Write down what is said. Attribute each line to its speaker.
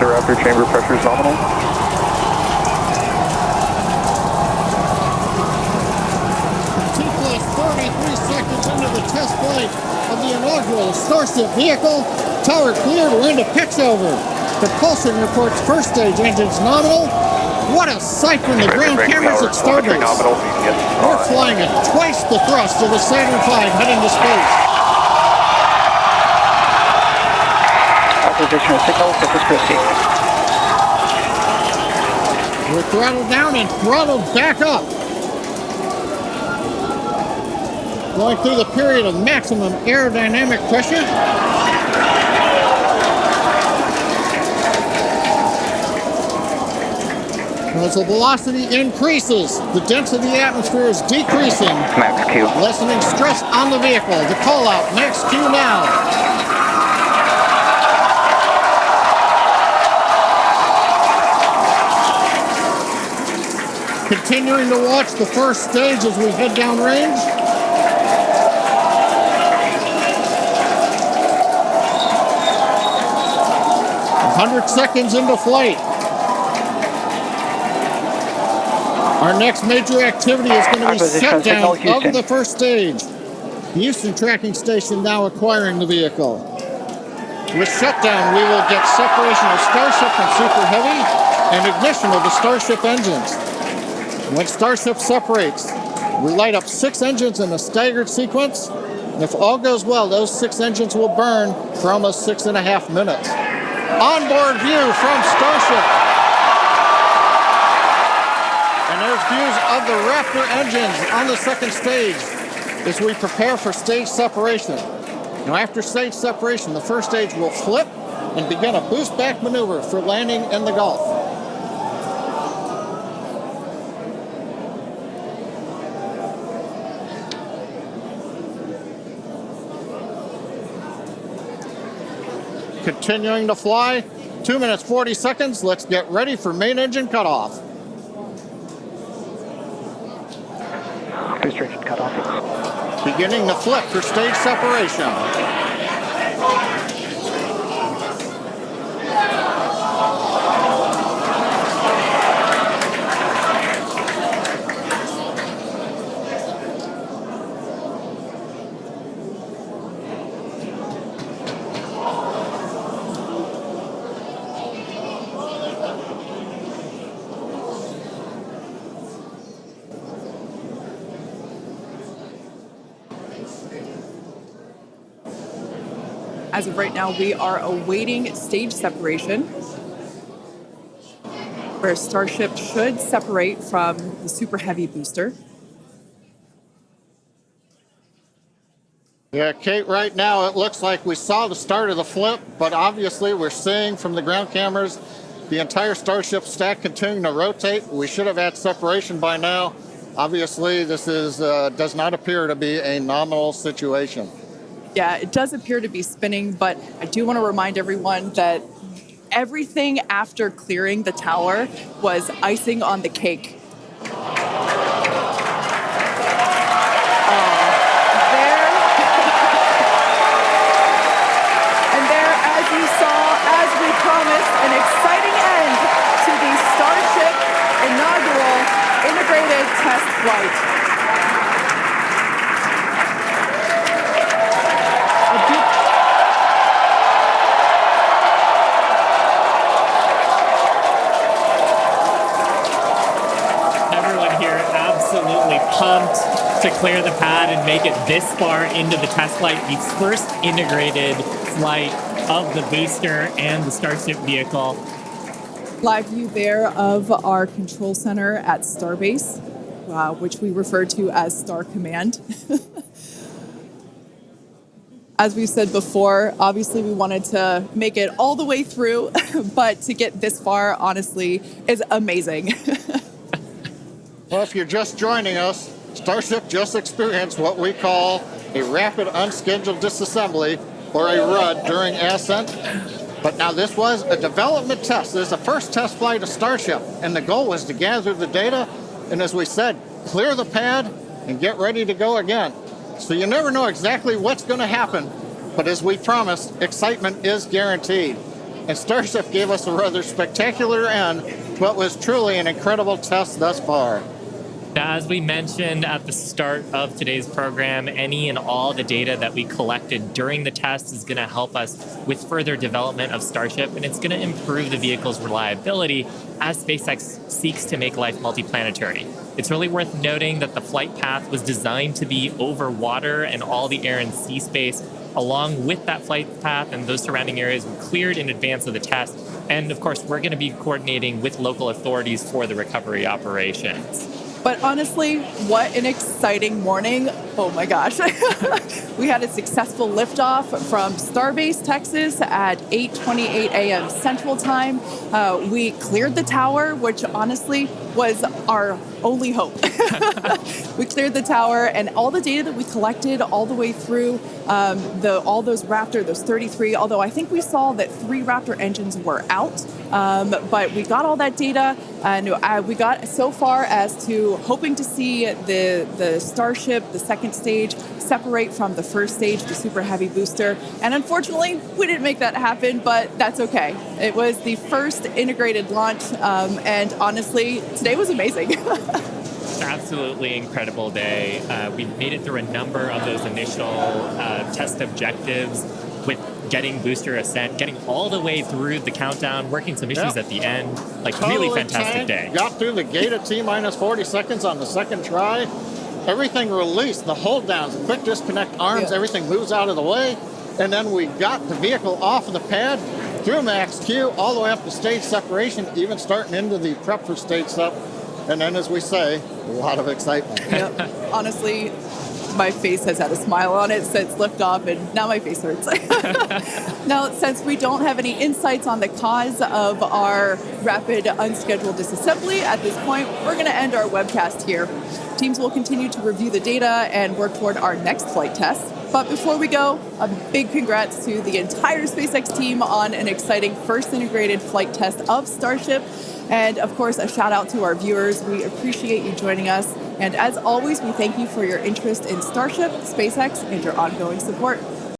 Speaker 1: The Raptor chamber pressure is nominal.
Speaker 2: T+33 seconds into the test flight of the inaugural Starship vehicle. Tower cleared, we're into pitch over. Propulsion reports first stage engines nominal. What a sight from the ground cameras at Starbase. We're flying at twice the thrust of the Saturn V heading to space.
Speaker 1: Acquisition of signal, surface proceed.
Speaker 2: We're throttled down and throttled back up. Going through the period of maximum aerodynamic pressure. As the velocity increases, the density of the atmosphere is decreasing.
Speaker 1: Max Q.
Speaker 2: Lessening stress on the vehicle. The call out, max Q now. Continuing to watch the first stage as we head downrange. A 100 seconds into flight. Our next major activity is going to be shutdown of the first stage. The Houston tracking station now acquiring the vehicle. With shutdown, we will get separation of Starship from Super Heavy and ignition of the Starship engines. When Starship separates, we light up 6 engines in a staggered sequence. And if all goes well, those 6 engines will burn for almost 6.5 minutes. Onboard view from Starship. And there's views of the Raptor engines on the second stage as we prepare for stage separation. Now after stage separation, the first stage will flip and begin a boost back maneuver for landing in the Gulf. Continuing to fly, 2 minutes 40 seconds. Let's get ready for main engine cutoff.
Speaker 1: Booster engine cutoff.
Speaker 2: Beginning to flip for stage separation.
Speaker 3: As of right now, we are awaiting stage separation, where Starship should separate from the Super Heavy booster.
Speaker 2: Yeah, Kate, right now it looks like we saw the start of the flip, but obviously we're seeing from the ground cameras the entire Starship stack continuing to rotate. We should have had separation by now. Obviously, this is does not appear to be a nominal situation.
Speaker 3: Yeah, it does appear to be spinning, but I do want to remind everyone that everything after clearing the tower was icing on the cake. And there, as you saw, as we promised, an exciting end to the Starship inaugural integrated test flight.
Speaker 4: Pumped to clear the pad and make it this far into the test flight, the first integrated flight of the booster and the Starship vehicle.
Speaker 3: Live view there of our control center at Starbase, which we refer to as Star Command. As we said before, obviously we wanted to make it all the way through, but to get this far, honestly, is amazing.
Speaker 2: Well, if you're just joining us, Starship just experienced what we call a rapid unscheduled disassembly, or a RUD, during ascent. But now this was a development test. This is the first test flight of Starship, and the goal was to gather the data, and as we said, clear the pad and get ready to go again. So you never know exactly what's going to happen, but as we promised, excitement is guaranteed. and Starship gave us a rather spectacular end, but was truly an incredible test thus far.
Speaker 4: Now, as we mentioned at the start of today's program, any and all the data that we collected during the test is going to help us with further development of Starship, and it's going to improve the vehicle's reliability as SpaceX seeks to make life multiplanetary. It's really worth noting that the flight path was designed to be over water and all the air and sea space. Along with that flight path and those surrounding areas were cleared in advance of the test. And of course, we're going to be coordinating with local authorities for the recovery operations.
Speaker 3: But honestly, what an exciting morning. Oh my gosh. We had a successful liftoff from Starbase, Texas at 8:28 a.m. Central Time. We cleared the tower, which honestly was our only hope. We cleared the tower, and all the data that we collected all the way through all those Raptor, those 33, although I think we saw that 3 Raptor engines were out. But we got all that data, and we got so far as to hoping to see the Starship, the second stage, separate from the first stage, the Super Heavy booster. And unfortunately, we didn't make that happen, but that's okay. It was the first integrated launch, and honestly, today was amazing.
Speaker 4: Absolutely incredible day. We made it through a number of those initial test objectives with getting booster ascent, getting all the way through the countdown, working some issues at the end. Like,
Speaker 2: Totally
Speaker 4: really fantastic day.
Speaker 2: Got through the gate at T-minus 40 seconds on the second try. Everything released, the hold downs, quick disconnect arms, everything moves out of the way. And then we got the vehicle off of the pad, through max Q, all the way up to stage separation, even starting into the prep for stage sep. And then, as we say, a lot of excitement.
Speaker 3: Yep. Honestly, my face has had a smile on it since liftoff, and now my face hurts. Now, since we don't have any insights on the cause of our rapid unscheduled disassembly at this point, we're going to end our webcast here. Teams will continue to review the data and work toward our next flight test. But before we go, a big congrats to the entire SpaceX team on an exciting first integrated flight test of Starship. And of course, a shout out to our viewers. We appreciate you joining us. And as always, we thank you for your interest in Starship, SpaceX, and your ongoing support.